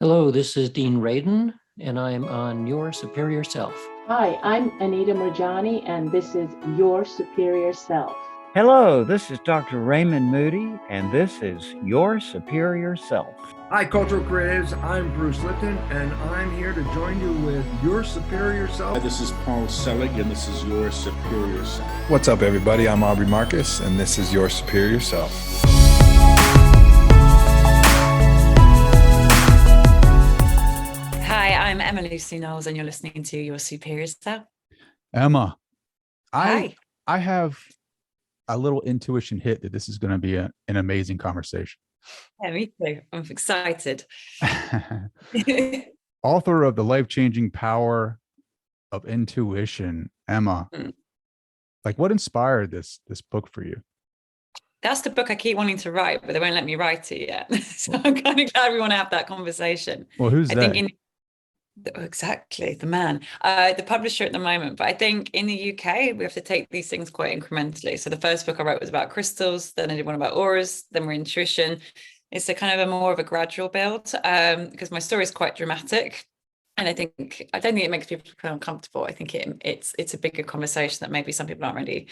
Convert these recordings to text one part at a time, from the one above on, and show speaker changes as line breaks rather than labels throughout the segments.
Hello, this is Dean Radin, and I'm on Your Superior Self.
Hi, I'm Anita Murjani, and this is Your Superior Self.
Hello, this is Dr. Raymond Moody, and this is Your Superior Self.
Hi, Cultural Creatives. I'm Bruce Lipton, and I'm here to join you with Your Superior Self.
This is Paul Selig, and this is Your Superior Self.
What's up, everybody? I'm Aubrey Marcus, and this is Your Superior Self.
Hi, I'm Emma Lucy Knowles, and you're listening to Your Superior Self.
Emma,
Hi.
I have a little intuition hit that this is going to be an amazing conversation.
Yeah, me too. I'm excited.
Author of The Life-Changing Power of Intuition, Emma. Like, what inspired this book for you?
That's the book I keep wanting to write, but they won't let me write it yet. So I'm kind of glad we want to have that conversation.
Well, who's that?
Exactly, the man, the publisher at the moment. But I think in the UK, we have to take these things quite incrementally. So the first book I wrote was about crystals, then I did one about auras, then we're intuition. It's a kind of more of a gradual build because my story is quite dramatic. And I don't think it makes people feel uncomfortable. I think it's a bigger conversation that maybe some people aren't ready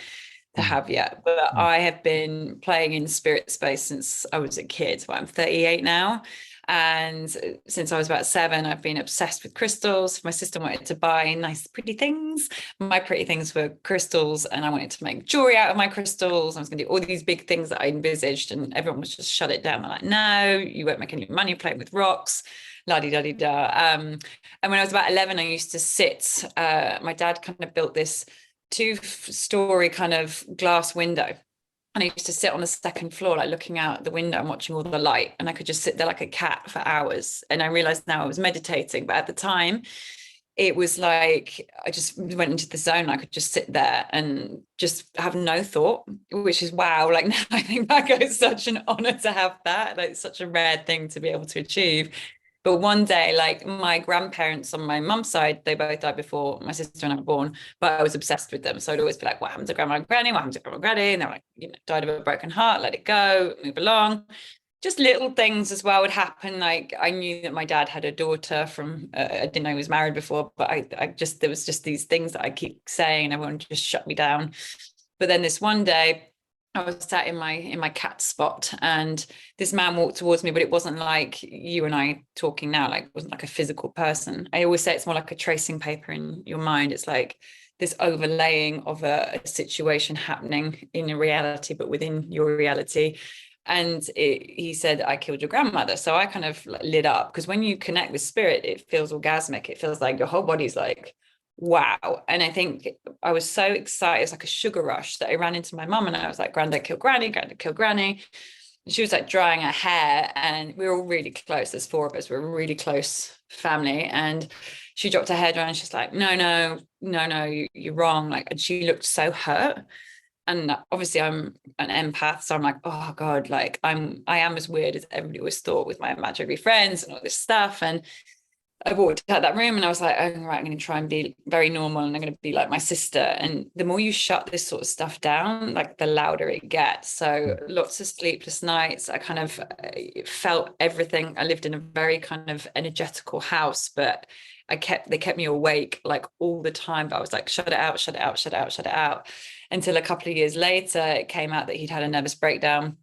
to have yet. But I have been playing in spirit space since I was a kid. Well, I'm 38 now. And since I was about 7, I've been obsessed with crystals. My sister wanted to buy nice, pretty things. My pretty things were crystals, and I wanted to make jewelry out of my crystals. I was going to do all these big things that I envisaged, and everyone was just shut it down. They're like, no, you won't make any money playing with rocks. La-di-da-di-da. And when I was about 11, I used to sit. My dad kind of built this 2-story kind of glass window. And I used to sit on the second floor, like looking out the window and watching all the light. And I could just sit there like a cat for hours. And I realized now I was meditating. But at the time, it was like I just went into the zone. I could just sit there and just have no thought, which is wow. Like now I think back, it's such an honor to have that. Like it's such a rare thing to be able to achieve. But one day, like my grandparents on my mum's side, they both died before my sister and I were born, but I was obsessed with them. So I'd always be like, what happened to grandma and granny? What happened to grandma and granny? And they're like, died of a broken heart, let it go, move along. Just little things as well would happen. Like I knew that my dad had a daughter from, I didn't know he was married before, but there was just these things that I keep saying and everyone just shut me down. But then this one day, I was sat in my cat spot and this man walked towards me, but it wasn't like you and I talking now, like it wasn't like a physical person. I always say it's more like a tracing paper in your mind. It's like this overlaying of a situation happening in a reality, but within your reality. And he said, I killed your grandmother. So I kind of lit up because when you connect with spirit, it feels orgasmic. It feels like your whole body's like, wow. And I think I was so excited. It's like a sugar rush that I ran into my mum and I was like, Granddad killed Granny, Granddad killed Granny. And she was like drying her hair and we were all really close. There's 4 of us. We're a really close family. And she dropped her head down and she's like, no, you're wrong. Like, and she looked so hurt. And obviously I'm an empath. So I'm like, oh God, like I am as weird as everybody always thought with my imaginary friends and all this stuff. And I walked out that room and I was like, oh, right, I'm going to try and be very normal and I'm going to be like my sister. And the more you shut this sort of stuff down, like the louder it gets. So lots of sleepless nights. I kind of felt everything. I lived in a very kind of energetical house, but they kept me awake like all the time. But I was like, shut it out, shut it out, shut it out, shut it out. Until a couple of years later, it came out that he'd had a nervous breakdown.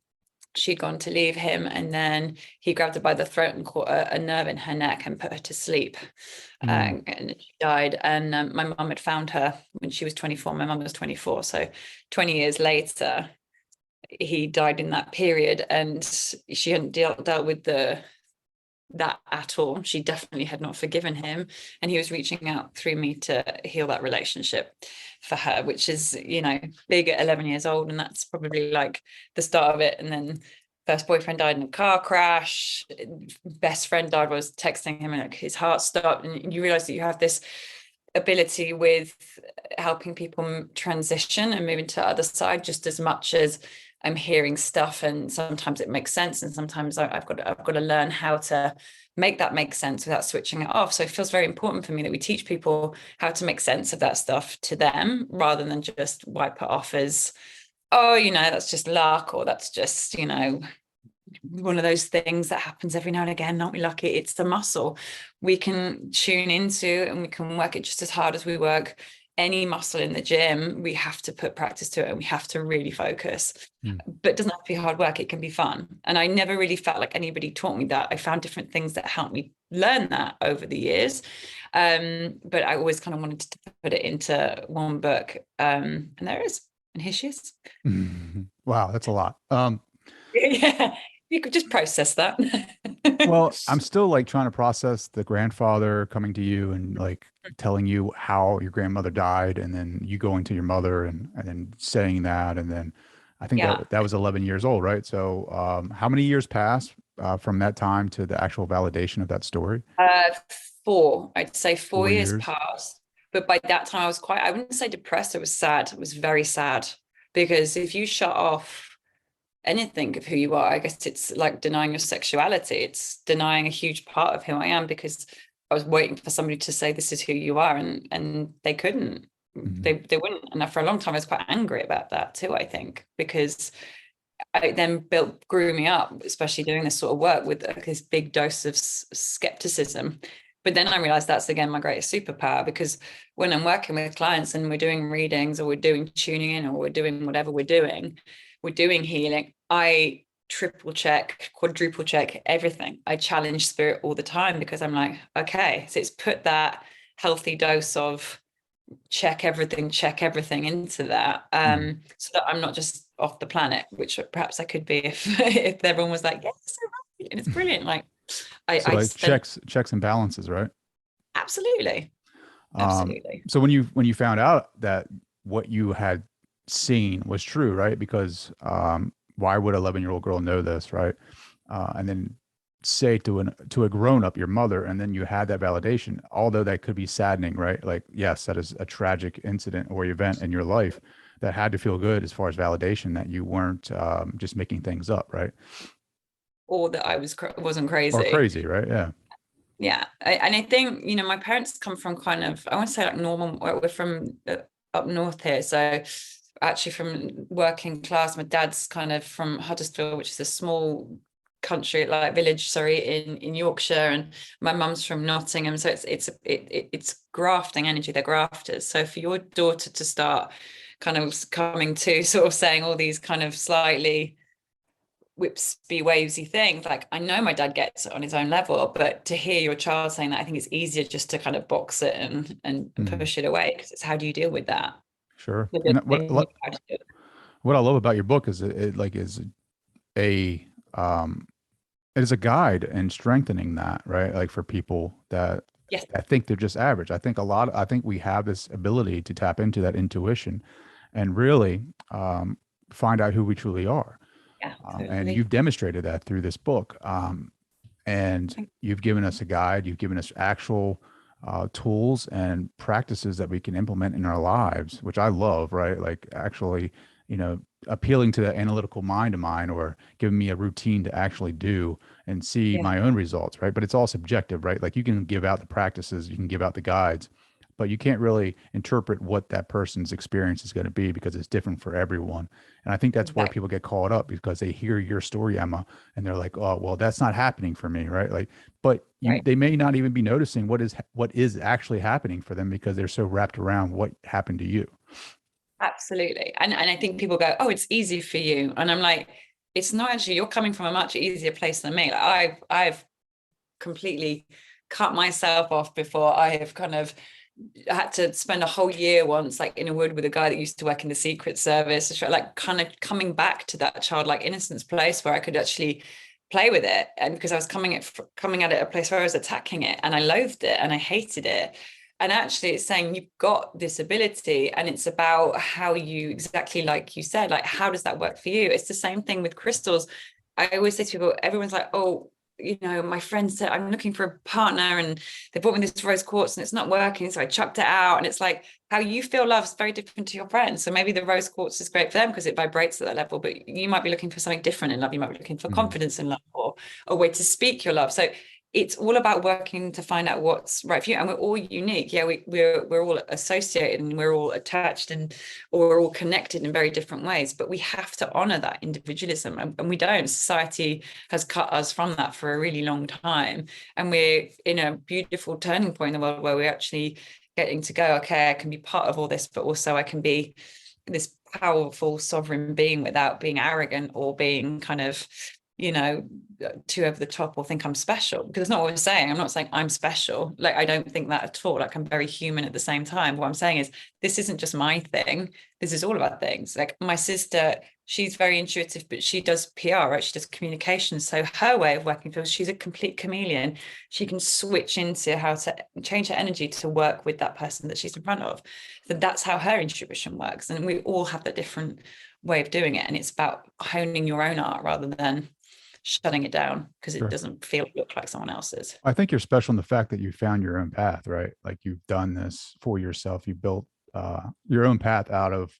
She'd gone to leave him and then he grabbed her by the throat and caught a nerve in her neck and put her to sleep. And she died. And my mum had found her when she was 24. My mum was 24. So 20 years later, he died in that period and she hadn't dealt with that at all. She definitely had not forgiven him. And he was reaching out through me to heal that relationship for her, which is, big at 11 years old. And that's probably like the start of it. And then first boyfriend died in a car crash. Best friend died while I was texting him and like his heart stopped. And you realize that you have this ability with helping people transition and move into the other side just as much as I'm hearing stuff, and sometimes it makes sense, and sometimes I've got to learn how to make that make sense without switching it off. So it feels very important for me that we teach people how to make sense of that stuff to them, rather than just wipe it off as, oh, that's just luck, or that's just, one of those things that happens every now and again. Aren't we lucky? It's the muscle we can tune into, and we can work it just as hard as we work any muscle in the gym. We have to put practice to it, and we have to really focus. But it doesn't have to be hard work. It can be fun. And I never really felt like anybody taught me that. I found different things that helped me learn that over the years. But I always kind of wanted to put it into one book. And there it is. And here she is.
Wow, that's a lot.
Yeah, you could just process that.
Well, I'm still like trying to process the grandfather coming to you and like telling you how your grandmother died, and then you going to your mother and then saying that, and then I think that was 11 years old, right? So how many years passed from that time to the actual validation of that story?
4. I'd say 4 years
years
passed. But by that time I was I wouldn't say depressed, I was sad. It was very sad, because if you shut off anything of who you are, I guess it's like denying your sexuality. It's denying a huge part of who I am, because I was waiting for somebody to say this is who you are, and they couldn't. They wouldn't. And for a long time I was quite angry about that too, I think, because it then grew me up, especially doing this sort of work, with this big dose of skepticism. But then I realized that's, again, my greatest superpower, because when I'm working with clients and we're doing readings, or we're doing tuning in, or we're doing whatever we're doing healing, I triple check, quadruple check everything. I challenge spirit all the time, because I'm like, okay, so it's put that healthy dose of check everything into that, so that I'm not just off the planet, which perhaps I could be if everyone was like, yes, so right, and it's brilliant. Like
checks and balances, right?
Absolutely.
So when you found out that what you had seen was true, right? Because why would an 11-year-old girl know this, right? And then say to a grown-up, your mother, and then you had that validation, although that could be saddening, right? Like, yes, that is a tragic incident or event in your life that had to feel good as far as validation that you weren't just making things up, right?
Or that I wasn't crazy.
Or crazy, right?
Yeah. And I think, my parents come from kind of, I want to say like normal, we're from up north here. So actually from working class. My dad's kind of from Huddersfield, which is a small country, like village, in Yorkshire, and my mum's from Nottingham. So it's grafting energy. They're grafters. So for your daughter to start kind of coming to sort of saying all these kind of slightly whipsy wavesy things, like, I know my dad gets it on his own level, but to hear your child saying that, I think it's easier just to kind of box it and push it away, because it's how do you deal with that?
Sure. And what I love about your book is it is a guide in strengthening that, right? Like for people that I think they're just average. I think we have this ability to tap into that intuition and really find out who we truly are.
Yeah,
and you've demonstrated that through this book. And you've given us a guide, you've given us actual tools and practices that we can implement in our lives, which I love, right? Like actually, appealing to the analytical mind of mine, or giving me a routine to actually do and see my own results, right? But it's all subjective, right? Like you can give out the practices, you can give out the guides, but you can't really interpret what that person's experience is going to be, because it's different for everyone. And I think that's where people get caught up, because they hear your story, Emma, and they're like, oh, well, that's not happening for me, right? Like, but they may not even be noticing what is actually happening for them, because they're so wrapped around what happened to you.
Absolutely. And I think people go, oh, it's easy for you. And I'm like, it's not actually, you're coming from a much easier place than me. Like I've completely cut myself off before. I have kind of had to spend a whole year once, like in a wood with a guy that used to work in the Secret Service, like kind of coming back to that childlike innocence place where I could actually play with it. And because I was coming at it a place where I was attacking it, and I loathed it and I hated it. And actually it's saying you've got this ability, and it's about how you, exactly like you said, like, how does that work for you? It's the same thing with crystals. I always say to people, everyone's like, oh, my friend said, I'm looking for a partner and they bought me this rose quartz and it's not working. So I chucked it out. And it's like, how you feel love is very different to your friends. So maybe the rose quartz is great for them because it vibrates at that level, but you might be looking for something different in love. You might be looking for confidence in love, or a way to speak your love. So it's all about working to find out what's right for you. And we're all unique. Yeah, we're all associated and we're all attached or we're all connected in very different ways, but we have to honor that individualism, and we don't. Society has cut us from that for a really long time. And we're in a beautiful turning point in the world where we're actually getting to go, okay, I can be part of all this, but also I can be this powerful sovereign being without being arrogant or being kind of, too over the top or think I'm special, because it's not what we're saying. I'm not saying I'm special. Like, I don't think that at all. Like, I'm very human at the same time. What I'm saying is, this isn't just my thing. This is all about things. Like, my sister, she's very intuitive, but she does PR, right? She does communication. So her way of working, she's a complete chameleon. She can switch into how to change her energy to work with that person that she's in front of. So that's how her intuition works. And we all have that different way of doing it. And it's about honing your own art rather than shutting it down because it doesn't look like someone else's.
I think you're special in the fact that you found your own path, right? Like, you've done this for yourself. You built your own path out of,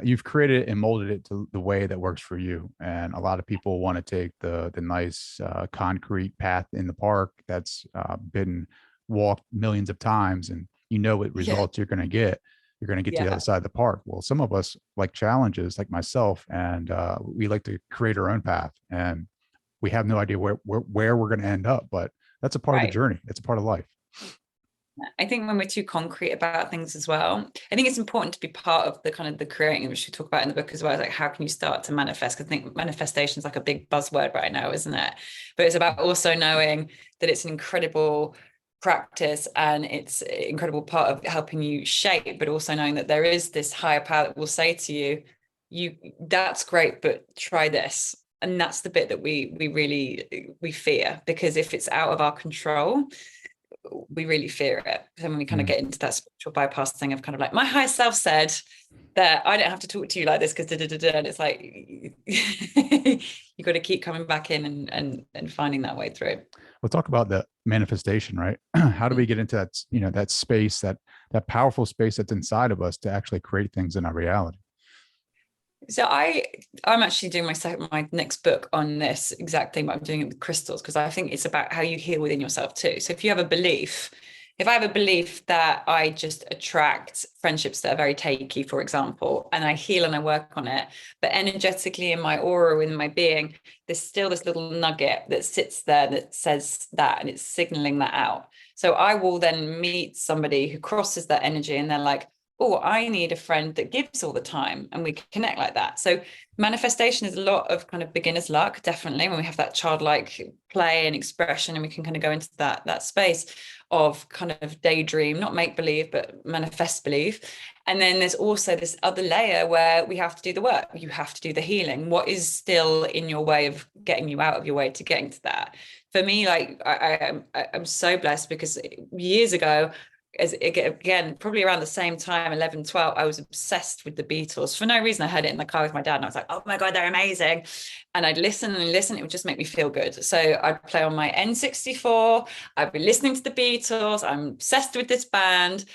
you've created it and molded it to the way that works for you. And a lot of people want to take the nice concrete path in the park that's been walked millions of times, and what results you're going to get. You're going to get to the other side of the park. Well, some of us like challenges, like myself, and we like to create our own path, and we have no idea where we're going to end up, but that's a part of the journey. It's a part of life.
I think when we're too concrete about things as well, I think it's important to be part of the kind of the creating, which we talk about in the book as well. Like, how can you start to manifest? Because I think manifestation is like a big buzzword right now, isn't it? But it's about also knowing that it's an incredible practice and it's an incredible part of helping you shape, but also knowing that there is this higher power that will say to you, that's great, but try this. And that's the bit that we fear, because if it's out of our control, we really fear it. So when we kind of get into that spiritual bypass thing of kind of like, my higher self said that I don't have to talk to you like this because and it's like you got to keep coming back in and finding that way through.
We'll talk about the manifestation, right? How do we get into that, that space, that powerful space that's inside of us to actually create things in our reality?
So I'm actually doing my next book on this exact thing, but I'm doing it with crystals, because I think it's about how you heal within yourself too. So if you have a belief, if I have a belief that I just attract friendships that are very takey, for example, and I heal and I work on it, but energetically in my aura, within my being, there's still this little nugget that sits there that says that, and it's signaling that out. So I will then meet somebody who crosses that energy, and they're like, oh, I need a friend that gives all the time, and we connect like that. So manifestation is a lot of kind of beginner's luck, definitely, when we have that childlike play and expression, and we can kind of go into that space of kind of daydream, not make believe, but manifest believe. And then there's also this other layer where we have to do the work. You have to do the healing. What is still in your way of getting you out of your way to getting to that? For me, like I'm so blessed, because years ago, again, probably around the same time, 11, 12, I was obsessed with the Beatles. For no reason, I heard it in the car with my dad, and I was like, oh my God, they're amazing. And I'd listen and listen, it would just make me feel good. So I'd play on my N64, I'd be listening to the Beatles, I'm obsessed with this band,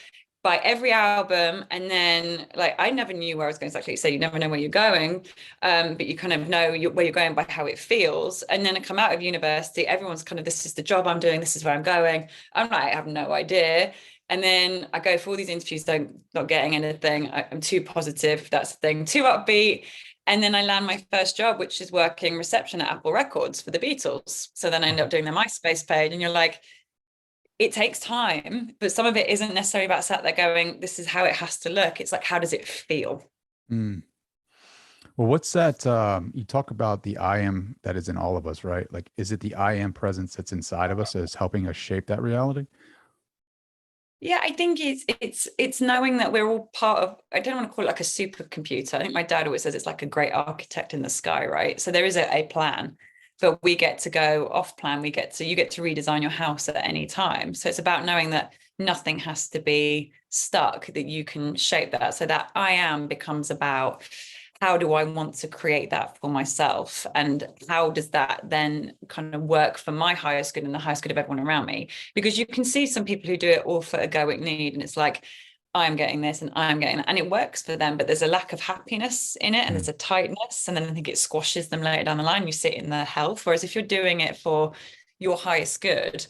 buy every album. And then, like, I never knew where I was going exactly. So you never know where you're going, but you kind of know where you're going by how it feels. And then I come out of university, everyone's kind of, this is the job I'm doing, this is where I'm going. I'm like, I have no idea. And then I go for all these interviews, not getting anything. I'm too positive, that's the thing, too upbeat. And then I land my first job, which is working reception at Apple Records for the Beatles. So then I end up doing their MySpace page, and you're like, it takes time, but some of it isn't necessarily about sat there going, this is how it has to look. It's like, how does it feel?
Well, what's that? You talk about the I am that is in all of us, right? Like, is it the I am presence that's inside of us that is helping us shape that reality?
Yeah, I think it's knowing that we're all part of, I don't want to call it like a supercomputer. I think my dad always says it's like a great architect in the sky, right? So there is a plan, but we get to go off plan. You get to redesign your house at any time. So it's about knowing that nothing has to be stuck, that you can shape that. So that I am becomes about, how do I want to create that for myself? And how does that then kind of work for my highest good and the highest good of everyone around me? Because you can see some people who do it all for egoic need, and it's like, I'm getting this and I'm getting that, and it works for them, but there's a lack of happiness in it, and there's a tightness, and then I think it squashes them later down the line. You sit in their health. Whereas if you're doing it for your highest good,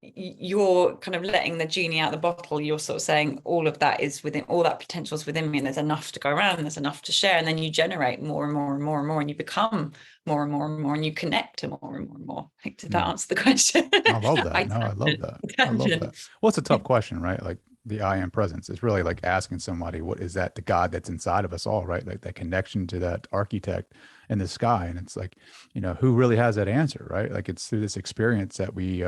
you're kind of letting the genie out the bottle. You're sort of saying all of that is within, all that potential is within me, and there's enough to go around, and there's enough to share. And then you generate more and more and more and more, and you become more and more and more, and you connect to more and more and more. Did that answer the question?
I love that. No, I love that. I love that. Well, it's a tough question, right? Like the I am presence is really like asking somebody, what is that? The God that's inside of us all, right? Like that connection to that architect in the sky. And it's like, you know, who really has that answer, right? Like it's through this experience that we,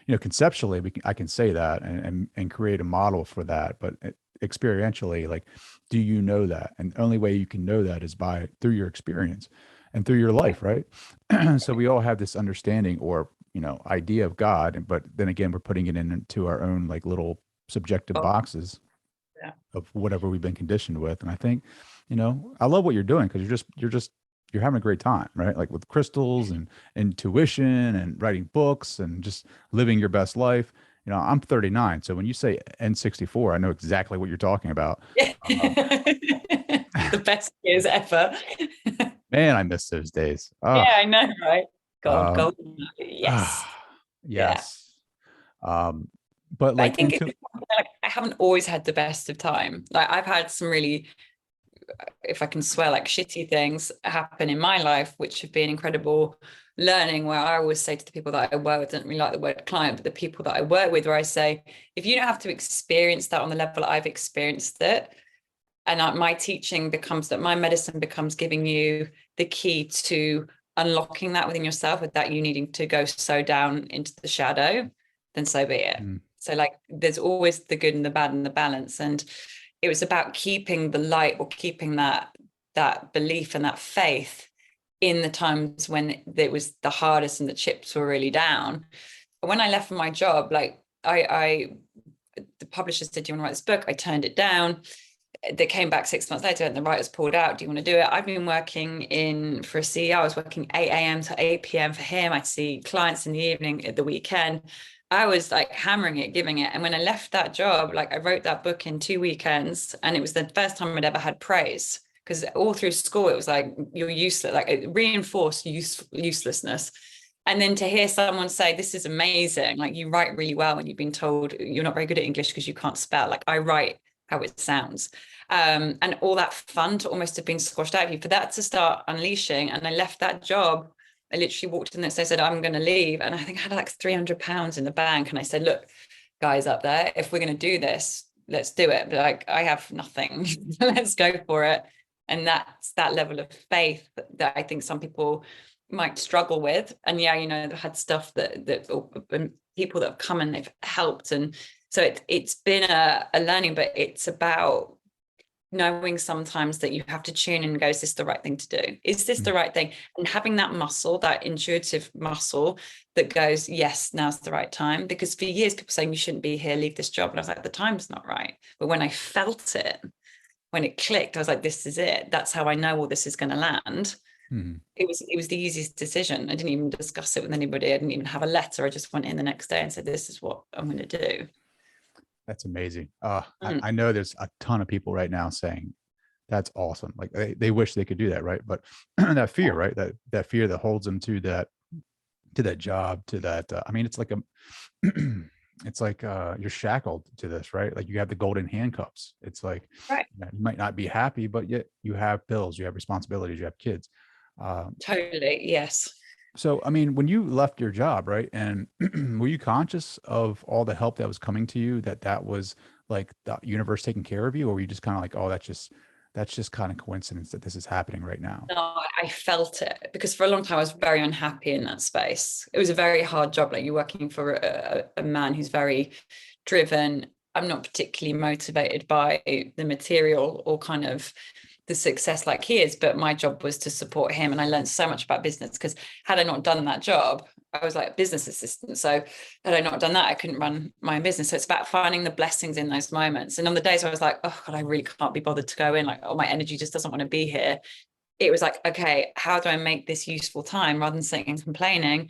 you know, conceptually, I can say that and create a model for that. But experientially, like, do you know that? And the only way you can know that is through your experience and through your life, right? So we all have this understanding or, you know, idea of God. But then again, we're putting it into our own like little subjective boxes of whatever we've been conditioned with. And I think, you know, I love what you're doing because you're having a great time, right? Like with crystals and intuition and writing books and just living your best life. You know, I'm 39. So when you say N64, I know exactly what you're talking about.
The best years ever.
Man, I miss those days.
Yeah, I know, right? God, yes.
Yes.
Yeah.
But like,
I think it's like I haven't always had the best of time. Like I've had some really, if I can swear, like shitty things happen in my life, which have been incredible learning, where I always say to the people that I work with, I don't really like the word client, but the people that I work with, where I say, if you don't have to experience that on the level I've experienced it, and my teaching becomes that, my medicine becomes giving you the key to unlocking that within yourself, without you needing to go so down into the shadow, then so be it. So like there's always the good and the bad and the balance. And it was about keeping the light, or keeping that belief and that faith in the times when it was the hardest and the chips were really down. When I left my job, like the publisher said, do you want to write this book? I turned it down. They came back 6 months later and the writers pulled out. Do you want to do it? I've been working for a CEO. I was working 8 a.m. to 8 p.m. for him. I'd see clients in the evening, at the weekend. I was like hammering it, giving it. And when I left that job, like I wrote that book in 2 weekends, and it was the first time I'd ever had praise, because all through school, it was like, you're useless, like it reinforced uselessness. And then to hear someone say, this is amazing, like you write really well, and you've been told you're not very good at English because you can't spell, like I write how it sounds. And all that fun to almost have been squashed out of you, for that to start unleashing. And I left that job. I literally walked in the next day, said, I'm going to leave. And I think I had like £300 in the bank. And I said, look, guys up there, if we're going to do this, let's do it. But like, I have nothing. Let's go for it. And that's that level of faith that I think some people might struggle with. And yeah, you know, they've had stuff that people that have come and they've helped. And so it's been a learning, but it's about knowing sometimes that you have to tune in and go, is this the right thing to do? Is this the right thing? And having that muscle, that intuitive muscle that goes, yes, now's the right time. Because for years, people saying, you shouldn't be here, leave this job. And I was like, the time's not right. But when I felt it, when it clicked, I was like, this is it. That's how I know all this is going to land. It was the easiest decision. I didn't even discuss it with anybody. I didn't even have a letter. I just went in the next day and said, this is what I'm going to do.
That's amazing. I know there's a ton of people right now saying that's awesome. Like they wish they could do that. Right. But that fear, right. That fear that holds them to that job, to that. I mean, it's like you're shackled to this, right? Like you have the golden handcuffs. It's like,
right.
You might not be happy, but yet you have bills, you have responsibilities, you have kids.
Totally. Yes.
So, I mean, when you left your job, right, and were you conscious of all the help that was coming to you, that was like the universe taking care of you, or were you just kind of like, oh, that's just kind of coincidence that this is happening right now?
No, I felt it, because for a long time I was very unhappy in that space. It was a very hard job. Like you're working for a man who's very driven. I'm not particularly motivated by the material or kind of the success like he is, but my job was to support him. And I learned so much about business, because had I not done that job, I was like a business assistant. So had I not done that, I couldn't run my own business. So it's about finding the blessings in those moments. And on the days where I was like, oh God, I really can't be bothered to go in, like, oh, my energy just doesn't want to be here. It was like, okay, how do I make this useful time rather than sitting and complaining?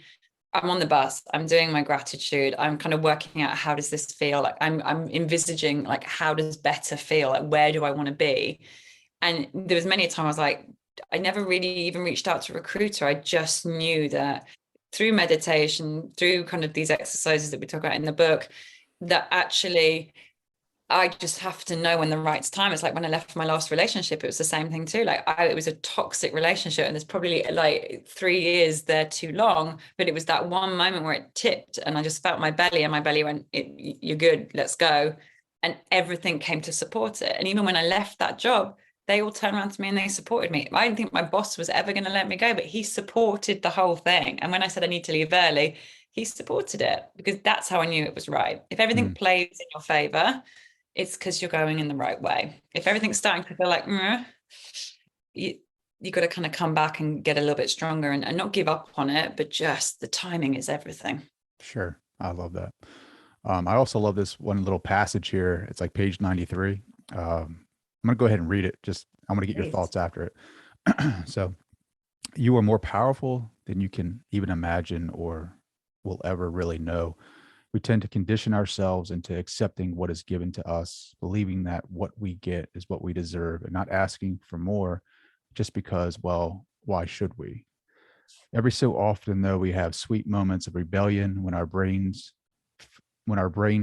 I'm on the bus, I'm doing my gratitude, I'm kind of working out, how does this feel? Like I'm envisaging, like, how does better feel? Like, where do I want to be? And there was many a time I was like, I never really even reached out to a recruiter. I just knew that through meditation, through kind of these exercises that we talk about in the book, that actually I just have to know when the right time. It's like when I left my last relationship, it was the same thing too. Like it was a toxic relationship, and there's probably like 3 years there too long, but it was that one moment where it tipped and I just felt my belly, and my belly went, you're good, let's go. And everything came to support it. And even when I left that job, they all turned around to me and they supported me. I didn't think my boss was ever going to let me go, but he supported the whole thing. And when I said I need to leave early, he supported it, because that's how I knew it was right. If everything plays in your favor, it's because you're going in the right way. If everything's starting to feel like, you got to kind of come back and get a little bit stronger, and not give up on it, but just the timing is everything.
Sure. I love that. I also love this one little passage here. It's like page 93. I'm going to go ahead and read it. I'm going to get your thoughts after it. So, you are more powerful than you can even imagine or will ever really know. We tend to condition ourselves into accepting what is given to us, believing that what we get is what we deserve, and not asking for more just because, well, why should we? Every so often, though, we have sweet moments of rebellion when our brain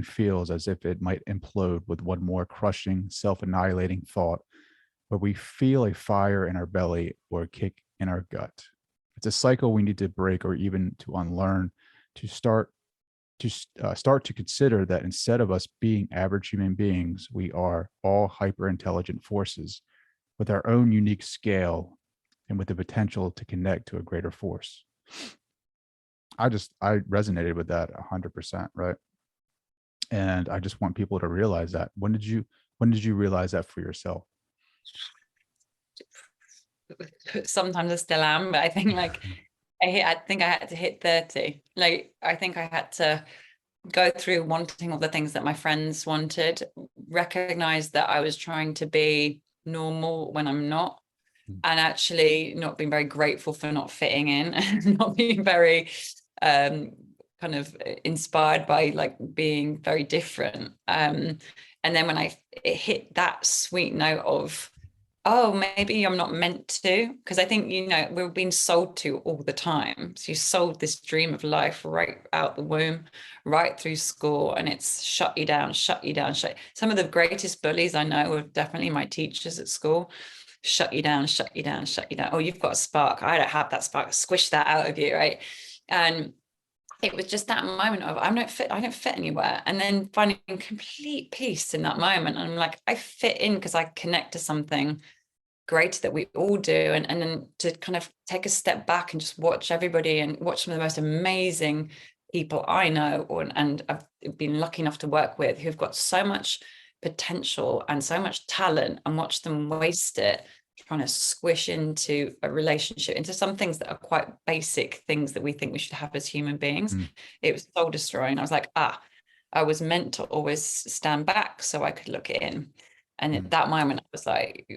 feels as if it might implode with one more crushing, self-annihilating thought, where we feel a fire in our belly or a kick in our gut. It's a cycle we need to break, or even to unlearn, to start to consider that instead of us being average human beings, we are all hyper intelligent forces with our own unique scale and with the potential to connect to a greater force. I resonated with that 100%, right? And I just want people to realize that. When did you realize that for yourself?
Sometimes I still am, but I think like I think I had to hit 30. Like I think I had to go through wanting all the things that my friends wanted, recognize that I was trying to be normal when I'm not, and actually not being very grateful for not fitting in, and not being very kind of inspired by like being very different. And then when it hit that sweet note of, oh, maybe I'm not meant to, because I think, we're being sold to all the time. So you sold this dream of life right out the womb, right through school, and it's shut you down. Some of the greatest bullies I know are definitely my teachers at school. Shut you down. Oh, you've got a spark. I don't have that spark. Squish that out of you, right? And it was just that moment of I don't fit anywhere, and then finding complete peace in that moment. And I'm like, I fit in because I connect to something great that we all do, and then to kind of take a step back and just watch everybody, and watch some of the most amazing people I know, and I've been lucky enough to work with, who've got so much potential and so much talent, and watch them waste it trying to squish into a relationship, into some things that are quite basic things that we think we should have as human beings. It was soul destroying. I was like, I was meant to always stand back so I could look in. And at that moment, I was like,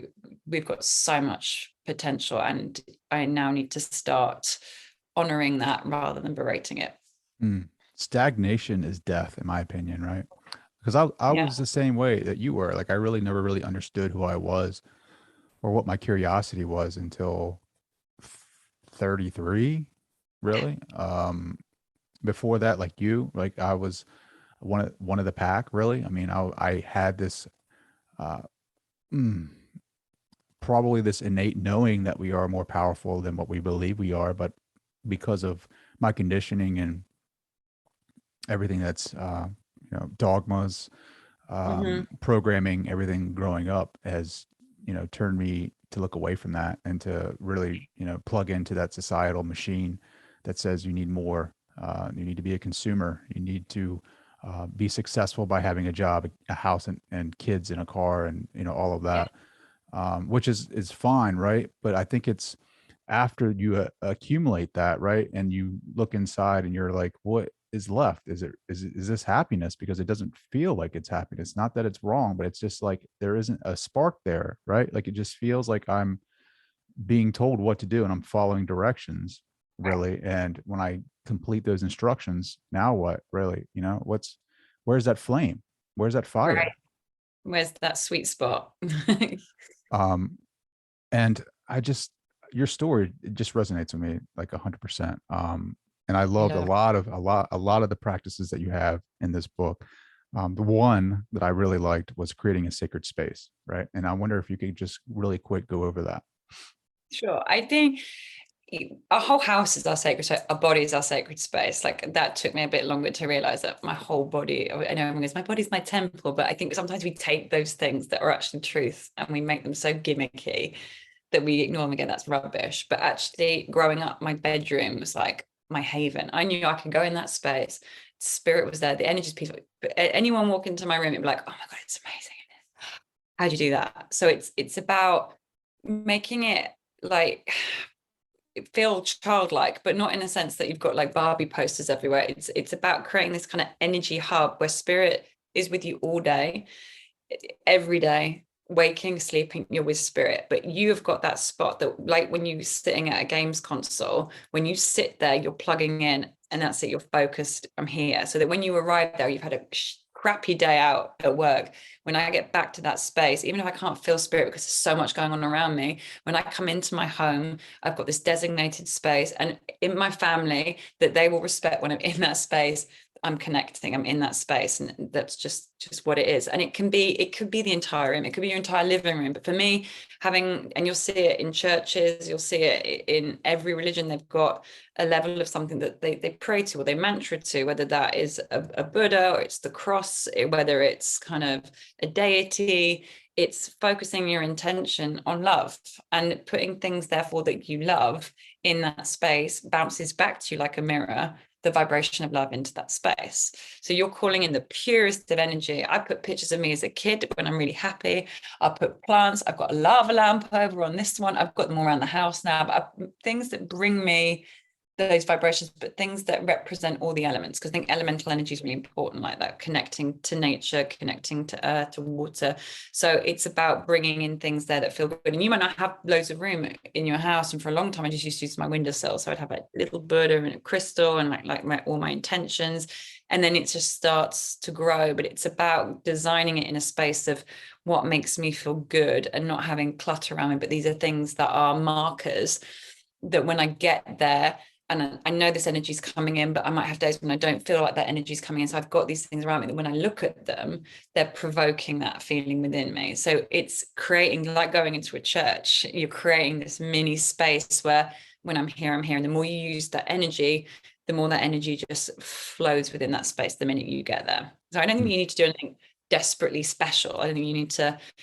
we've got so much potential, and I now need to start honoring that rather than berating it.
Stagnation is death, in my opinion, right? Because I was the same way that you were. Like, I really never really understood who I was or what my curiosity was until 33, really. Before that, like you, like I was one of the pack, really. I mean, I had this probably this innate knowing that we are more powerful than what we believe we are, but because of my conditioning and everything that's dogmas, programming, everything growing up has turned me to look away from that, and to really plug into that societal machine that says you need more, you need to be a consumer, you need to be successful by having a job, a house, and kids, in a car, and all of that, which is fine, right? But I think it's after you accumulate that, right, and you look inside and you're like, what is left? Is this happiness? Because it doesn't feel like it's happiness. Not that it's wrong, but it's just like there isn't a spark there, right? Like it just feels like I'm being told what to do and I'm following directions, really. And when I complete those instructions, now what, really? Where's that flame? Where's that fire?
Right. Where's that sweet spot?
And your story, it just resonates with me like 100%. And I loved
love
a lot of the practices that you have in this book. The one that I really liked was creating a sacred space, right? And I wonder if you could just really quick go over that.
Sure. I think our whole house is our sacred space. Our body is our sacred space. Like that took me a bit longer to realize that my whole body, I know everyone goes, my body's my temple, but I think sometimes we take those things that are actually truth and we make them so gimmicky that we ignore them again. That's rubbish. But actually growing up, my bedroom was like my haven. I knew I could go in that space. Spirit was there. The energy is peaceful. But anyone walk into my room, it'd be like, oh my God, it's amazing. How do you do that? So it's about making it like feel childlike, but not in a sense that you've got like Barbie posters everywhere. It's about creating this kind of energy hub where spirit is with you all day, every day, waking, sleeping, you're with spirit. But you have got that spot that, like when you're sitting at a games console, when you sit there, you're plugging in and that's it, you're focused, I'm here. So that when you arrive there, you've had a crappy day out at work. When I get back to that space, even if I can't feel spirit because there's so much going on around me, when I come into my home, I've got this designated space, and in my family that they will respect when I'm in that space. I'm connecting, I'm in that space, and that's just what it is. And it could be the entire room, it could be your entire living room. But for me, and you'll see it in churches, you'll see it in every religion, they've got a level of something that they pray to or they mantra to, whether that is a Buddha or it's the cross, whether it's kind of a deity. It's focusing your intention on love and putting things, therefore, that you love in that space bounces back to you like a mirror, the vibration of love into that space. So you're calling in the purest of energy. I put pictures of me as a kid when I'm really happy. I put plants. I've got a lava lamp over on this one. I've got them all around the house now. But things that bring me those vibrations, but things that represent all the elements, because I think elemental energy is really important, like that, connecting to nature, connecting to earth, to water. So it's about bringing in things there that feel good. And you might not have loads of room in your house, and for a long time I just used to use my windowsill, so I'd have a little Buddha and a crystal and all my intentions, and then it just starts to grow. But it's about designing it in a space of what makes me feel good and not having clutter around me. But these are things that are markers that when I get there, and I know this energy is coming in, but I might have days when I don't feel like that energy is coming in. So I've got these things around me that when I look at them, they're provoking that feeling within me. So it's creating, like going into a church, you're creating this mini space where when I'm here. And the more you use that energy, the more that energy just flows within that space the minute you get there. So I don't think you need to do anything desperately special. I think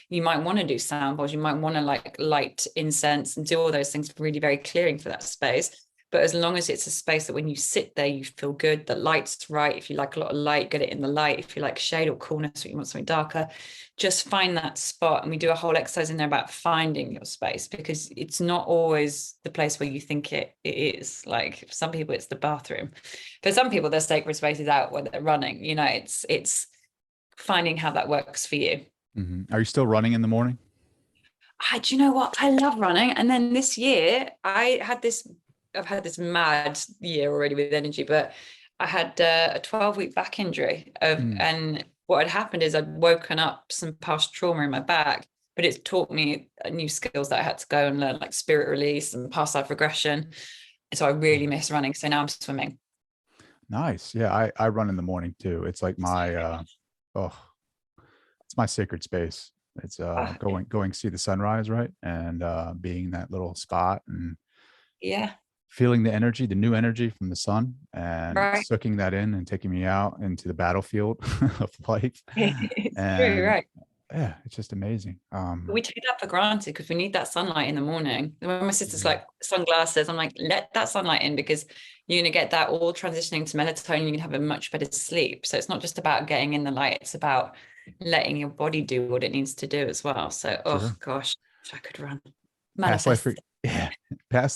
you might want to do sound bowls, you might want to like light incense and do all those things really very clearing for that space. But as long as it's a space that when you sit there, you feel good, the light's right. If you like a lot of light, get it in the light. If you like shade or coolness, or you want something darker, just find that spot. And we do a whole exercise in there about finding your space, because it's not always the place where you think it is. Like for some people, it's the bathroom. For some people, their sacred space is out when they're running. You know, it's finding how that works for you.
Mm-hmm. Are you still running in the morning?
Do you know what? I love running. And then this year, I've had this mad year already with energy, but I had a 12-week back injury and what had happened is I'd woken up some past trauma in my back, but it's taught me new skills that I had to go and learn, like spirit release and past life regression. So I really miss running. So now I'm swimming.
Nice. Yeah. I run in the morning too. It's like my, it's my sacred space. It's going see the sunrise, right? And being in that little spot and feeling the energy, the new energy from the sun, and soaking that in and taking me out into the battlefield of life. And
right.
Yeah, it's just amazing.
We take that for granted because we need that sunlight in the morning. When my sister's like sunglasses, I'm like, let that sunlight in, because you're going to get that all transitioning to melatonin. You can have a much better sleep. So it's not just about getting in the light. It's about letting your body do what it needs to do as well. So, oh gosh, I could run.
Past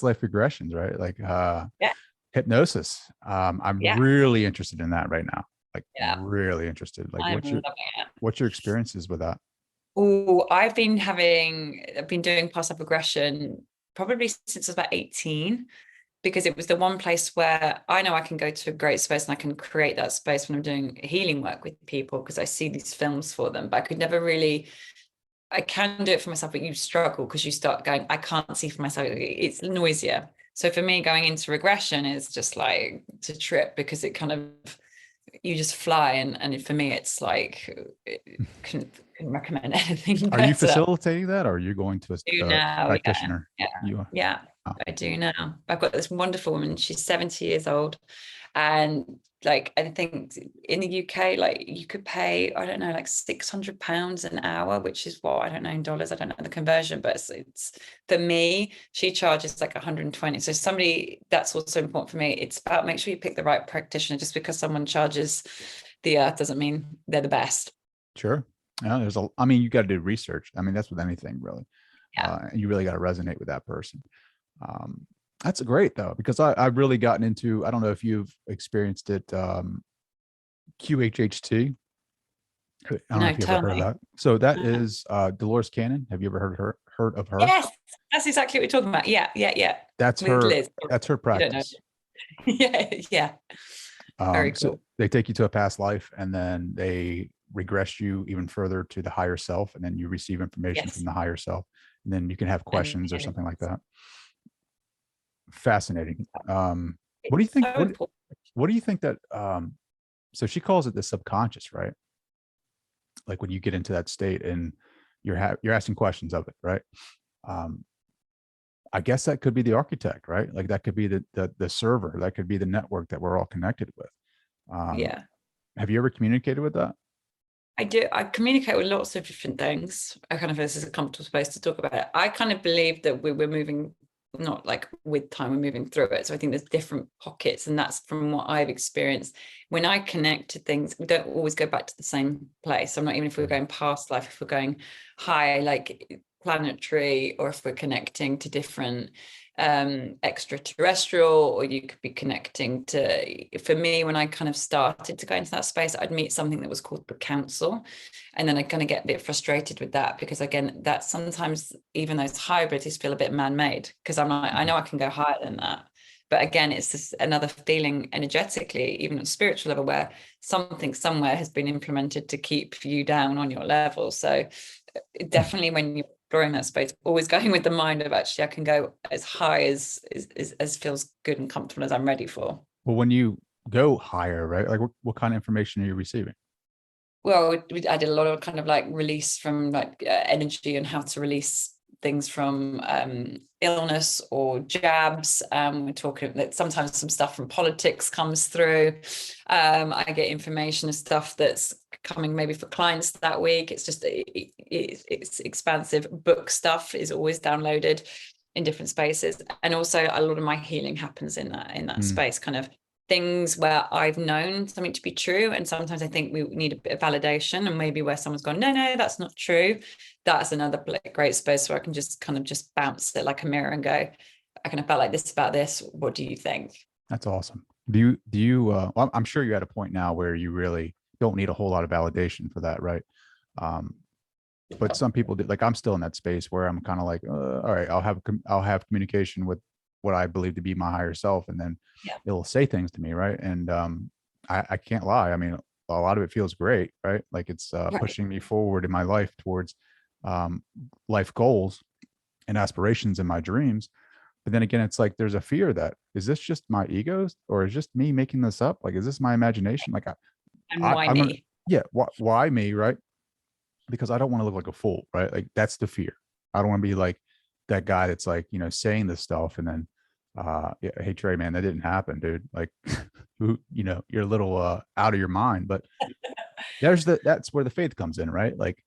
life regressions, right? Like hypnosis. I'm really interested in that right now. Like really interested. Like what's your experiences with that?
Oh, I've been doing past life regression probably since I was about 18, because it was the one place where I know I can go to a great space and I can create that space when I'm doing healing work with people, because I see these films for them, but I could never really, I can do it for myself, but you struggle because you start going, I can't see for myself. It's noisier. So for me, going into regression is just like it's a trip, because it kind of, you just fly, and for me it's like couldn't recommend anything
Are you
better.
facilitating that, or are you going to
Do
a
now,
practitioner?
yeah,
You are.
yeah,
Oh.
I do now. I've got this wonderful woman, she's 70 years old, and like I think in the UK, like you could pay, I don't know, like £600 an hour, which is what, I don't know in dollars, I don't know the conversion, but it's for me, she charges like 120. So somebody, that's also important for me. It's about, make sure you pick the right practitioner. Just because someone charges the earth doesn't mean they're the best.
Sure. Yeah, I mean, you got to do research. I mean, that's with anything really.
Yeah.
You really got to resonate with that person. That's great though, because I've really gotten into, I don't know if you've experienced it, QHHT. I don't know if you've ever heard of that. So that is Dolores Cannon. Have you ever heard of her?
Yes, that's exactly what we're talking about. Yeah.
That's
With
her.
Liz.
That's her practice.
Yeah. Very cool.
So they take you to a past life, and then they regress you even further to the higher self, and then you receive information from the higher self, and then you can have questions or something like that. Fascinating. What do you think? What do you think that? So she calls it the subconscious, right? Like when you get into that state and you're asking questions of it, right? I guess that could be the architect, right? Like that could be the server, that could be the network that we're all connected with.
Yeah.
Have you ever communicated with that?
I do. I communicate with lots of different things. I kind of, this is a comfortable space to talk about it. I kind of believe that we're moving, not like with time, we're moving through it. So I think there's different pockets, and that's from what I've experienced. When I connect to things, we don't always go back to the same place. I'm not, even if we're going past life, if we're going high, like planetary, or if we're connecting to different extraterrestrial, or you could be connecting to, for me, when I kind of started to go into that space, I'd meet something that was called the council, and then I kind of get a bit frustrated with that, because again, that sometimes even those high abilities feel a bit man-made, because I'm like, I know I can go higher than that, but again, it's just another feeling energetically, even at a spiritual level, where something somewhere has been implemented to keep you down on your level. So definitely when you're exploring that space, always going with the mind of, actually I can go as high as feels good and comfortable as I'm ready for.
Well, when you go higher, right? Like what kind of information are you receiving?
Well, I did a lot of kind of like release from like energy, and how to release things from illness or jabs. We're talking that sometimes some stuff from politics comes through. I get information and stuff that's coming maybe for clients that week. It's just, it's expansive. Book stuff is always downloaded in different spaces. And also a lot of my healing happens in that space, kind of things where I've known something to be true, and sometimes I think we need a bit of validation, and maybe where someone's gone, no, that's not true. That's another great space where I can just kind of just bounce it like a mirror and go, I kind of felt like this about this. What do you think?
That's awesome. Do you well, I'm sure you're at a point now where you really don't need a whole lot of validation for that, right? But some people do. Like I'm still in that space where I'm kind of like, all right, I'll have communication with what I believe to be my higher self, and then it'll say things to me, right? And I can't lie. I mean, a lot of it feels great, right? Like it's pushing me forward in my life towards life goals and aspirations and my dreams. But then again, it's like there's a fear that, is this just my egos, or is just me making this up? Like, is this my imagination? Like,
why me?
Why me, right? Because I don't want to look like a fool, right? Like that's the fear. I don't want to be like that guy that's like, saying this stuff and then hey Trey, man, that didn't happen, dude. Like you're a little out of your mind. But that's where the faith comes in, right? Like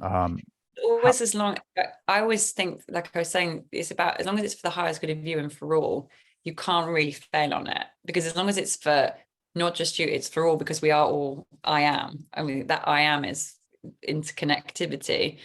always, as long, I always think, like I was saying, it's about, as long as it's for the highest good of you and for all, you can't really fail on it, because as long as it's for not just you, it's for all, because we are all I am. I mean, that I am is interconnectivity.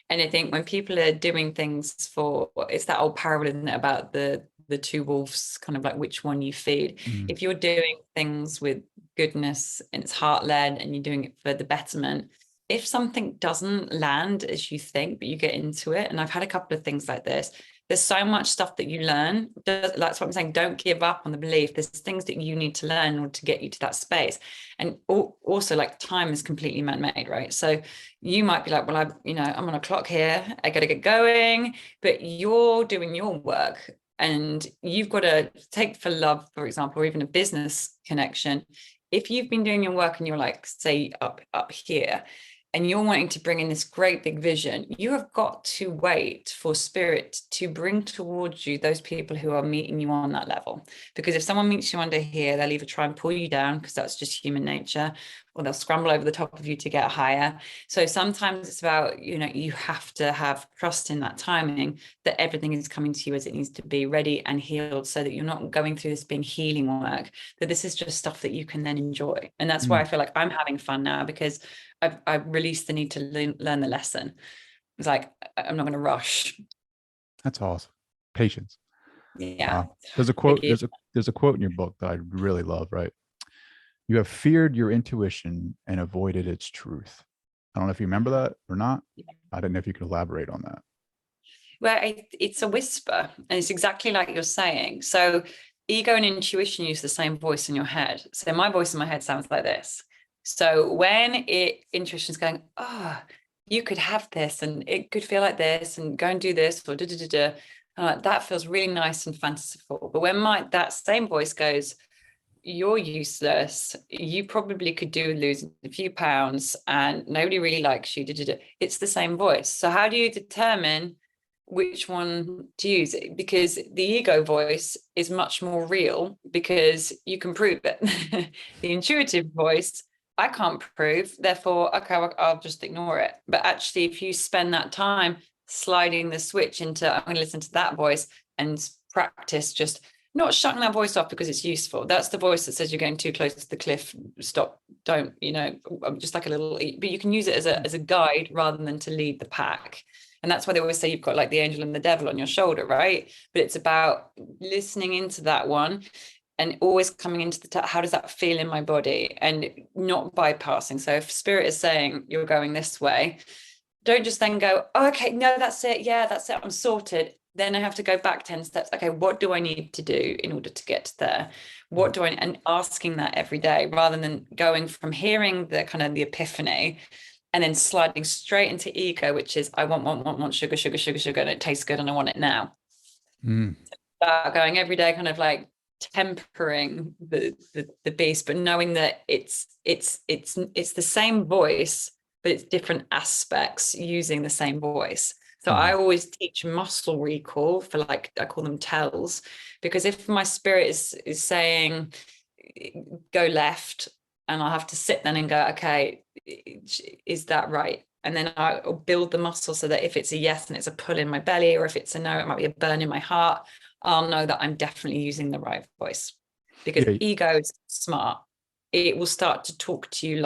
And I think when people are doing things for, it's that old parable, isn't it, about the two wolves, kind of like which one you feed. If you're doing things with goodness and it's heart-led and you're doing it for the betterment, if something doesn't land as you think, but you get into it, and I've had a couple of things like this, there's so much stuff that you learn. That's what I'm saying. Don't give up on the belief. There's things that you need to learn in order to get you to that space. And also, like, time is completely man-made, right? So you might be like, well, I'm on a clock here. I got to get going. But you're doing your work. And you've got to take for love, for example, or even a business connection. If you've been doing your work and you're like, say up here, and you're wanting to bring in this great big vision, you have got to wait for spirit to bring towards you those people who are meeting you on that level. Because if someone meets you under here, they'll either try and pull you down, because that's just human nature, or they'll scramble over the top of you to get higher. So sometimes it's about, you have to have trust in that timing, that everything is coming to you as it needs to be, ready and healed, so that you're not going through this being healing work, that this is just stuff that you can then enjoy. And that's why I feel like I'm having fun now, because I've released the need to learn the lesson. It's like, I'm not going to rush.
That's awesome. Patience.
Yeah.
There's a quote. There's a quote in your book that I really love. Right. You have feared your intuition and avoided its truth. I don't know if you remember that or not. I don't know if you could elaborate on that.
Well, it's a whisper, and it's exactly like you're saying. So ego and intuition use the same voice in your head. So my voice in my head sounds like this. So when intuition is going, oh, you could have this, and it could feel like this, and go and do this, or that feels really nice and fanciful. But when that same voice goes, you're useless, you probably could do with losing a few pounds, and nobody really likes you, it's the same voice. So how do you determine which one to use? Because the ego voice is much more real, because you can prove it. The intuitive voice, I can't prove, therefore, okay, I'll just ignore it. But actually, if you spend that time sliding the switch into, I'm going to listen to that voice and practice just not shutting that voice off because it's useful. That's the voice that says you're going too close to the cliff, stop, don't, just like a little, but you can use it as a guide rather than to lead the pack. And that's why they always say you've got like the angel and the devil on your shoulder, right? But it's about listening into that one and always coming into how does that feel in my body, and not bypassing. So if spirit is saying you're going this way, don't just then go, oh, okay, no, that's it. Yeah, that's it. I'm sorted. Then I have to go back 10 steps. Okay, what do I need to do in order to get there? What do I, and asking that every day, rather than going from hearing the kind of the epiphany and then sliding straight into ego, which is I want sugar, and it tastes good and I want it now. Start going every day, kind of like tempering the beast, but knowing that it's the same voice, but it's different aspects using the same voice. So I always teach muscle recall for, like, I call them tells, because if my spirit is saying go left, and I'll have to sit then and go, okay, is that right? And then I'll build the muscle so that if it's a yes and it's a pull in my belly, or if it's a no, it might be a burn in my heart, I'll know that I'm definitely using the right voice. Because ego is smart. It will start to talk to you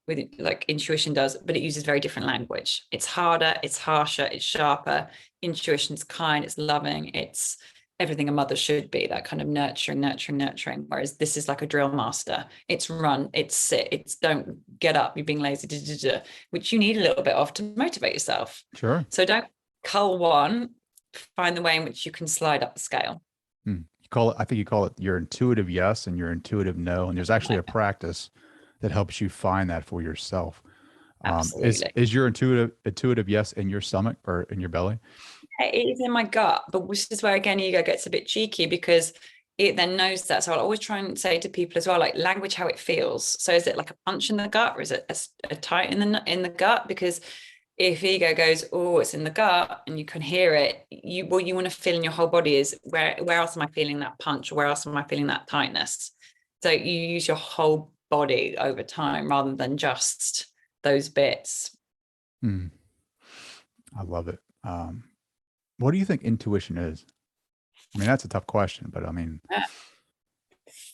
with like intuition does, but it uses very different language. It's harder, it's harsher, it's sharper. Intuition's kind, it's loving, it's everything a mother should be, that kind of nurturing. Whereas this is like a drill master. It's run, it's sit, it's don't get up, you're being lazy, which you need a little bit of to motivate yourself.
Sure.
So don't cull one, find the way in which you can slide up the scale.
I think you call it your intuitive yes and your intuitive no. And there's actually a practice that helps you find that for yourself. Is your intuitive yes in your stomach or in your belly?
It is in my gut, but which is where, again, ego gets a bit cheeky, because it then knows that. So I'll always try and say to people as well, like, language how it feels. So is it like a punch in the gut, or is it a tight in the gut? Because if ego goes, oh, it's in the gut, and you can hear it, what you want to feel in your whole body is where else am I feeling that punch? Where else am I feeling that tightness? So you use your whole body over time rather than just those bits.
I love it. What do you think intuition is? I mean, that's a tough question, but I mean,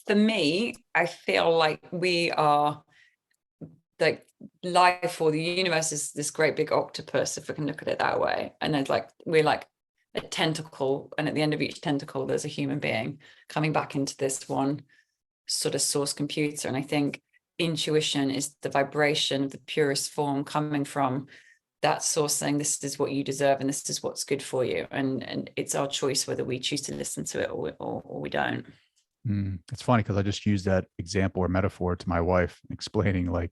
for me, I feel like we are, like, life, or the universe is this great big octopus, if we can look at it that way. And it's like we're like a tentacle, and at the end of each tentacle there's a human being coming back into this one sort of source computer. And I think intuition is the vibration of the purest form coming from that source, saying this is what you deserve and this is what's good for you, and it's our choice whether we choose to listen to it or we don't.
It's funny because I just used that example or metaphor to my wife, explaining this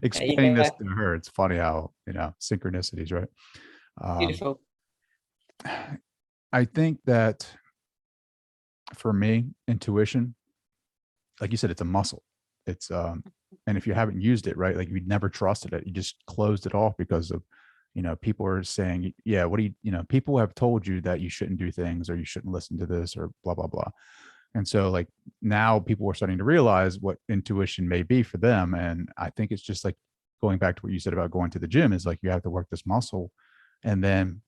to her. It's funny how, synchronicities, right?
Beautiful.
I think that for me, intuition, like you said, it's a muscle. It's and if you haven't used it, right, like you never trusted it, you just closed it off because of, people are saying, yeah, what do people have told you that you shouldn't do things or you shouldn't listen to this or blah blah blah. And so like now people are starting to realize what intuition may be for them. And I think it's just like going back to what you said about going to the gym is like you have to work this muscle, and then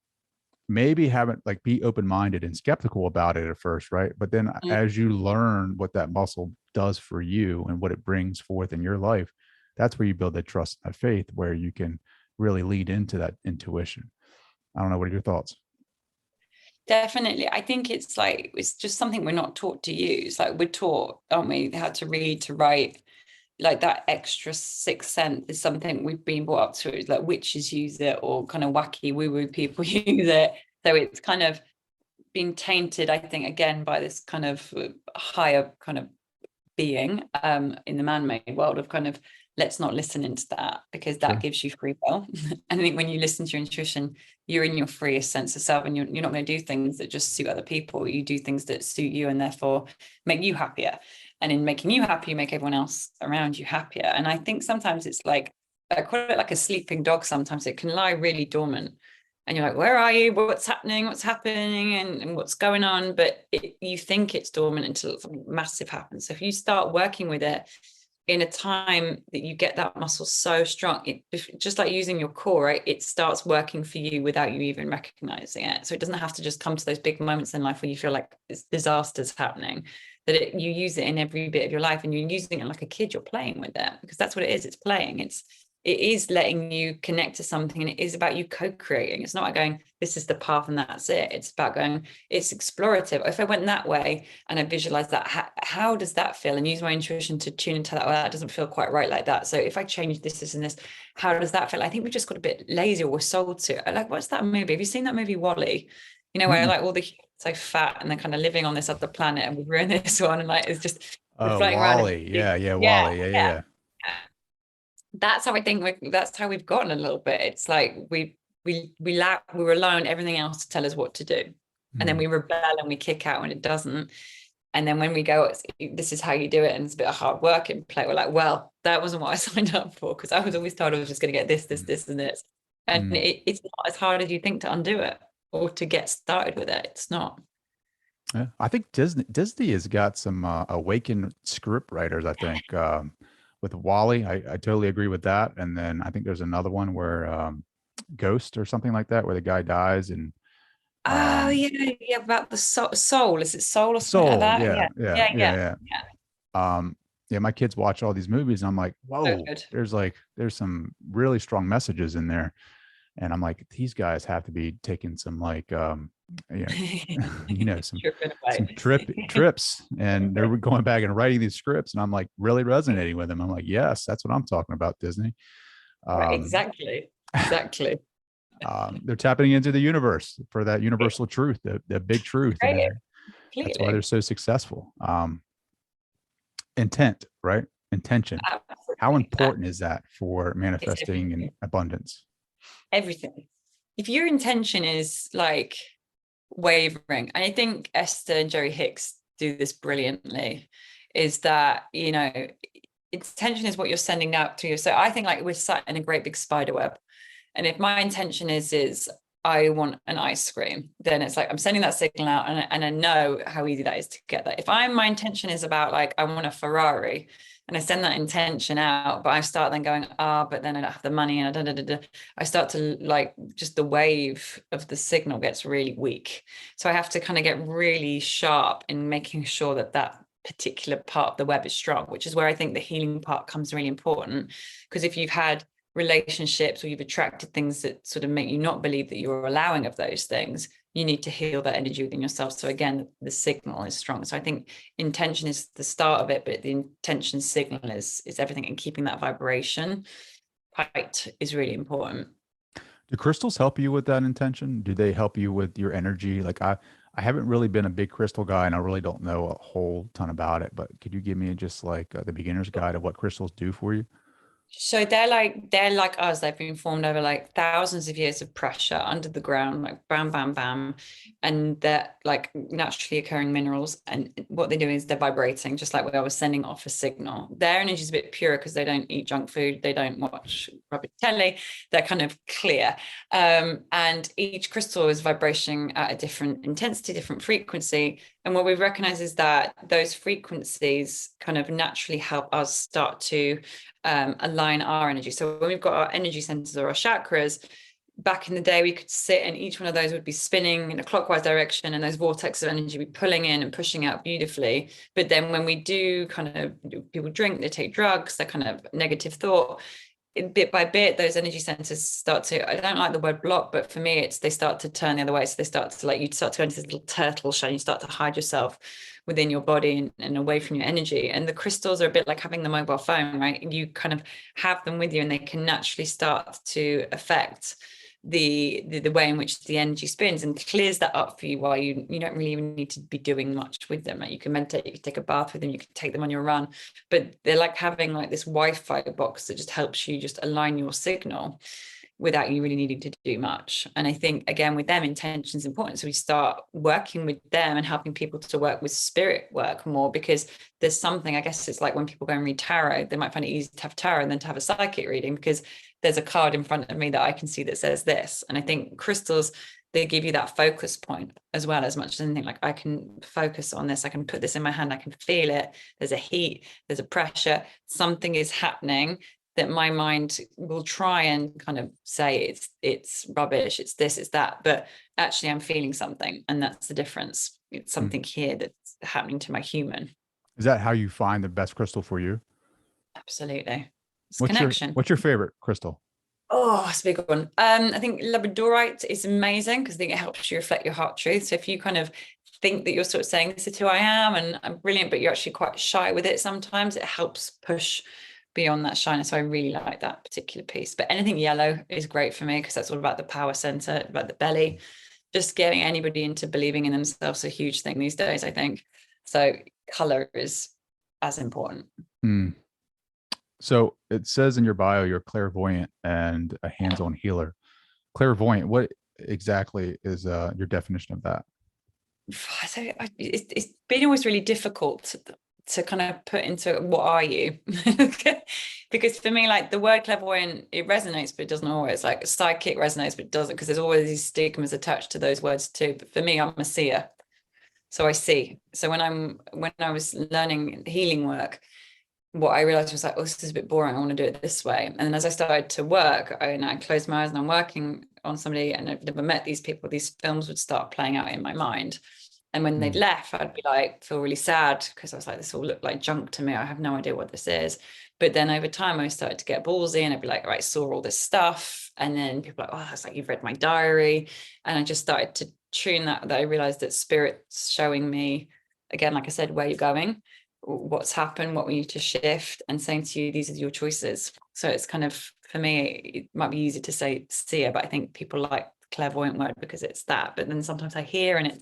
maybe haven't like be open-minded and skeptical about it at first, right? But then as you learn what that muscle does for you and what it brings forth in your life, that's where you build that trust and that faith where you can really lead into that intuition. I don't know, what are your thoughts?
Definitely. I think it's just something we're not taught to use. Like we're taught, aren't we, how to read, to write. Like that extra sixth sense is something we've been brought up to. Like witches use it, or kind of wacky woo-woo people use it. So it's kind of being tainted, I think, again, by this kind of higher kind of being in the man-made world of kind of, let's not listen into that, because that gives you free will. And I think when you listen to your intuition, you're in your freest sense of self, and you're not going to do things that just suit other people. You do things that suit you and therefore make you happier. And in making you happy, you make everyone else around you happier. And I think sometimes it's like, I call it like a sleeping dog. Sometimes it can lie really dormant. And you're like, where are you? What's happening? What's happening? And what's going on? But you think it's dormant until something massive happens. So if you start working with it in a time that you get that muscle so strong, just like using your core, right? It starts working for you without you even recognizing it. So it doesn't have to just come to those big moments in life where you feel like it's disasters happening. That you use it in every bit of your life, and you're using it like a kid. You're playing with it, because that's what it is. It's playing. It is letting you connect to something, and it is about you co-creating. It's not like going, this is the path and that's it. It's about going, it's explorative. If I went that way and I visualize that, how does that feel? And use my intuition to tune into that. Well, that doesn't feel quite right like that. So if I change this and this, how does that feel? I think we just got a bit lazy, or we're sold to it. Like, what's that movie? Have you seen that movie Wall-E? Where like all the humans are so fat and they're kind of living on this other planet, and we've ruined this one, and like it's just floating
Wall-E.
around.
Yeah, Wall-E. Yeah.
That's how I think that's how we've gotten a little bit. It's like we rely on everything else to tell us what to do, and then we rebel and we kick out when it doesn't. And then when we go, this is how you do it, and it's a bit of hard work in play, we're like, well, that wasn't what I signed up for, because I was always told I was just going to get this and this, and it's not as hard as you think to undo it or to get started with it. It's not.
Yeah. I think Disney has got some awakened script writers, I think. With Wall-E, I totally agree with that. And then I think there's another one where Ghost or something like that, where the guy dies and
yeah, about the soul. Is it Soul or something like that?
Yeah. Yeah, my kids watch all these movies and I'm like, whoa, there's some really strong messages in there. And I'm like, these guys have to be taking some like some trips, and they're going back and writing these scripts, and I'm like really resonating with them. I'm like, yes, that's what I'm talking about, Disney.
Exactly.
They're tapping into the universe for that universal truth, the big truth. And that's why they're so successful. Intent, right? Intention. Absolutely. How important is that for manifesting in abundance?
Everything. If your intention is like wavering, and I think Esther and Jerry Hicks do this brilliantly, is that intention is what you're sending out to you. So I think like we're sat in a great big spider web, and if my intention is I want an ice cream, then it's like I'm sending that signal out, and I know how easy that is to get that. If my intention is about like I want a Ferrari, and I send that intention out, but I start then going, but then I don't have the money, and I start to like, just the wave of the signal gets really weak. So I have to kind of get really sharp in making sure that that particular part of the web is strong, which is where I think the healing part comes really important. Because if you've had relationships or you've attracted things that sort of make you not believe that you're allowing of those things, you need to heal that energy within yourself. So again, the signal is strong. So I think intention is the start of it, but the intention signal is everything, and keeping that vibration tight is really important.
Do crystals help you with that intention? Do they help you with your energy? Like I haven't really been a big crystal guy, and I really don't know a whole ton about it, but could you give me just like the beginner's guide of what crystals do for you?
So they're like us. They've been formed over like thousands of years of pressure under the ground, like bam, bam, bam, and they're like naturally occurring minerals. And what they do is they're vibrating, just like I was sending off a signal. Their energy is a bit pure because they don't eat junk food, they don't watch rubbish telly. They're kind of clear, and each crystal is vibrating at a different intensity, different frequency. And what we've recognized is that those frequencies kind of naturally help us start to align our energy. So when we've got our energy centers or our chakras, back in the day, we could sit and each one of those would be spinning in a clockwise direction, and those vortex of energy would be pulling in and pushing out beautifully. But then when we do kind of, people drink, they take drugs, that kind of negative thought, bit by bit, those energy centers start to, I don't like the word block, but for me, it's they start to turn the other way. So they start to you start to go into this little turtle shell, you start to hide yourself within your body and away from your energy. And the crystals are a bit like having the mobile phone, right? You kind of have them with you, and they can naturally start to affect the way in which the energy spins, and clears that up for you while you don't really even need to be doing much with them. Like you can meditate, you can take a bath with them, you can take them on your run, but they're like having like this Wi-Fi box that just helps you just align your signal without you really needing to do much. And I think again with them, intention is important. So we start working with them and helping people to work with spirit work more, because there's something, I guess it's like when people go and read tarot, they might find it easy to have tarot and then to have a psychic reading, because there's a card in front of me that I can see that says this. And I think crystals, they give you that focus point as well, as much as anything. Like I can focus on this, I can put this in my hand, I can feel it, there's a heat, there's a pressure, something is happening that my mind will try and kind of say it's rubbish, it's this, it's that, but actually I'm feeling something, and that's the difference. It's something here that's happening to my human.
Is that how you find the best crystal for you?
Absolutely. It's
What's
connection.
what's your favorite crystal?
Oh, it's a big one. I think labradorite is amazing because I think it helps you reflect your heart truth. So if you kind of think that you're sort of saying this is who I am and I'm brilliant, but you're actually quite shy with it, sometimes it helps push beyond that shyness. So I really like that particular piece. But anything yellow is great for me because that's all about the power center, about the belly. Just getting anybody into believing in themselves is a huge thing these days, I think. So color is as important.
So it says in your bio, you're clairvoyant and a hands-on healer. Clairvoyant, what exactly is your definition of that?
So it's been always really difficult to kind of put into what are you? Because for me, like the word clairvoyant, it resonates, but it doesn't always. Like psychic resonates, but it doesn't, because there's always these stigmas attached to those words too. But for me, I'm a seer. So I see. So when I was learning healing work, what I realized was like, oh, this is a bit boring, I want to do it this way. And then as I started to work, I closed my eyes and I'm working on somebody, and I've never met these people, these films would start playing out in my mind. And when they'd left, I'd be like, feel really sad, because I was like, this all looked like junk to me. I have no idea what this is. But then over time, I started to get ballsy, and I'd be like, all right, I saw all this stuff. And then people were like, oh, that's like, you've read my diary. And I just started to tune that I realized that spirit's showing me, again, like I said, where you're going, what's happened, what we need to shift, and saying to you, these are your choices. So it's kind of, for me, it might be easy to say seer, but I think people like the clairvoyant word because it's that. But then sometimes I hear, and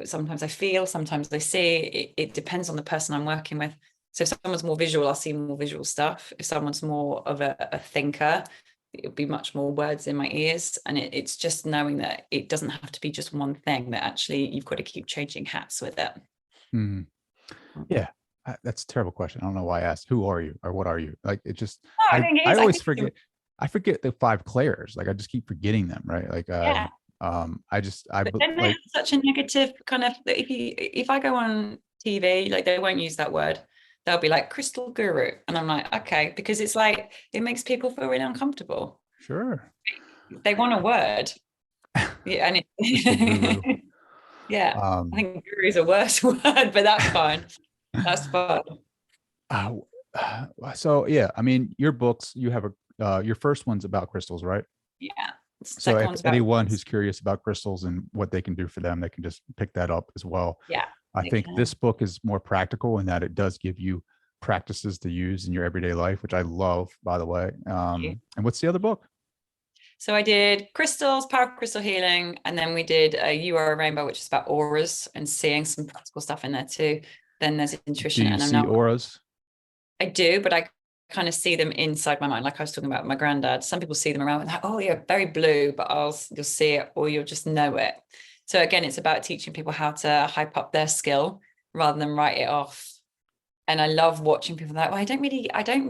sometimes I feel, sometimes I see. It depends on the person I'm working with. So if someone's more visual, I'll see more visual stuff. If someone's more of a thinker, it'll be much more words in my ears. And it's just knowing that it doesn't have to be just one thing, that actually you've got to keep changing hats with it.
Yeah, that's a terrible question. I don't know why I asked. Who are you, or what are you? Like it just.
No, I think it is.
I always forget. I forget the 5 clairs. Like I just keep forgetting them. Right. Like
yeah.
But
then they have such a negative kind of. If I go on TV, like they won't use that word. They'll be like crystal guru, and I'm like, okay, because it's like it makes people feel really uncomfortable.
Sure.
They want a word. Yeah, and yeah, I think guru is a worse word, but that's fine. That's fine.
So yeah, I mean, your books, you have your first one's about crystals, right?
Yeah.
So if anyone who's curious about crystals and what they can do for them, they can just pick that up as well.
Yeah.
I think this book is more practical in that it does give you practices to use in your everyday life, which I love, by the way. And what's the other book?
So I did crystals, power crystal healing, and then we did You Are a Rainbow, which is about auras and seeing some practical stuff in there too. Then there's intuition.
Do you see auras?
I do, but I kind of see them inside my mind. Like I was talking about my granddad. Some people see them around and like, oh, you're very blue, but you'll see it or you'll just know it. So again, it's about teaching people how to hype up their skill rather than write it off. And I love watching people like, well, I don't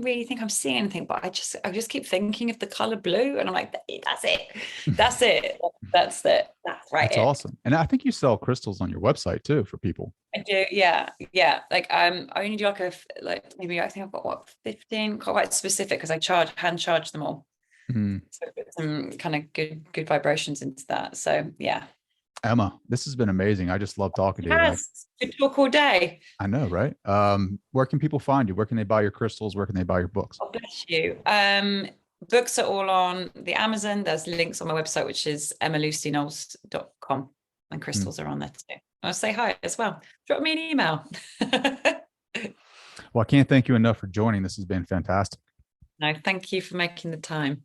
really think I'm seeing anything, but I just keep thinking of the color blue. And I'm like, that's it. That's it. That's it. That's right.
That's awesome. And I think you sell crystals on your website too for people.
I do. Yeah. Yeah. Like, I only do maybe I think I've got 15, quite specific because I hand charge them all.
Mm-hmm.
So I put some kind of good vibrations into that. So yeah.
Emma, this has been amazing. I just love talking to you.
Yes, could talk all day.
I know, right? Where can people find you? Where can they buy your crystals? Where can they buy your books?
Oh, bless you. Books are all on the Amazon. There's links on my website, which is emmalucyknowles.com, and crystals are on there too. I'll say hi as well. Drop me an email.
Well, I can't thank you enough for joining. This has been fantastic.
No, thank you for making the time.